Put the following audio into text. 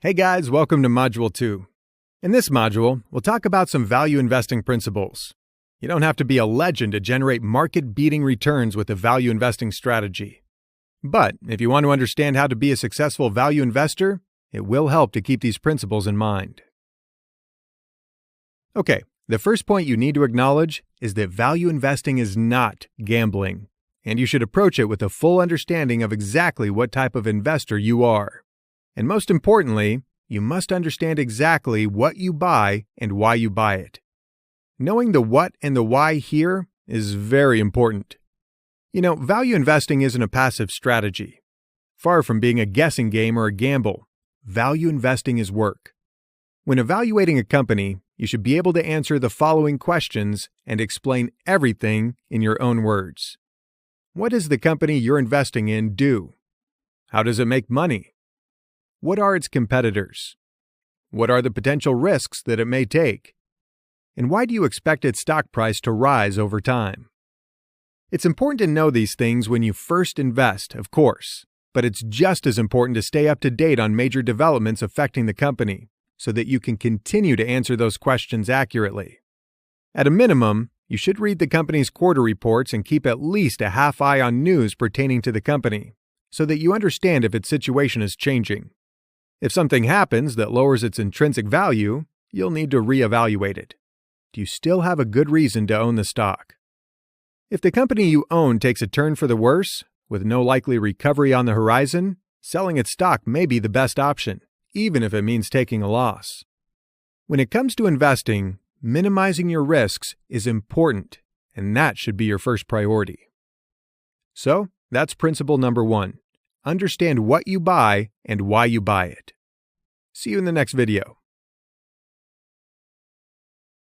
Hey guys, welcome to Module 2. In this module, we'll talk about some value investing principles. You don't have to be a legend to generate market-beating returns with a value investing strategy. But if you want to understand how to be a successful value investor, it will help to keep these principles in mind. Okay, the first point you need to acknowledge is that value investing is not gambling, and you should approach it with a full understanding of exactly what type of investor you are. And most importantly, you must understand exactly what you buy and why you buy it. Knowing the what and the why here is very important. Value investing isn't a passive strategy. Far from being a guessing game or a gamble, value investing is work. When evaluating a company, you should be able to answer the following questions and explain everything in your own words. What does the company you're investing in do? How does it make money? What are its competitors? What are the potential risks that it may take? And why do you expect its stock price to rise over time? It's important to know these things when you first invest, of course, but it's just as important to stay up to date on major developments affecting the company so that you can continue to answer those questions accurately. At a minimum, you should read the company's quarter reports and keep at least a half eye on news pertaining to the company so that you understand if its situation is changing. If something happens that lowers its intrinsic value, you'll need to reevaluate it. Do you still have a good reason to own the stock? If the company you own takes a turn for the worse, with no likely recovery on the horizon, selling its stock may be the best option, even if it means taking a loss. When it comes to investing, minimizing your risks is important, and that should be your first priority. So, that's principle number 1. Understand what you buy and why you buy it. See you in the next video.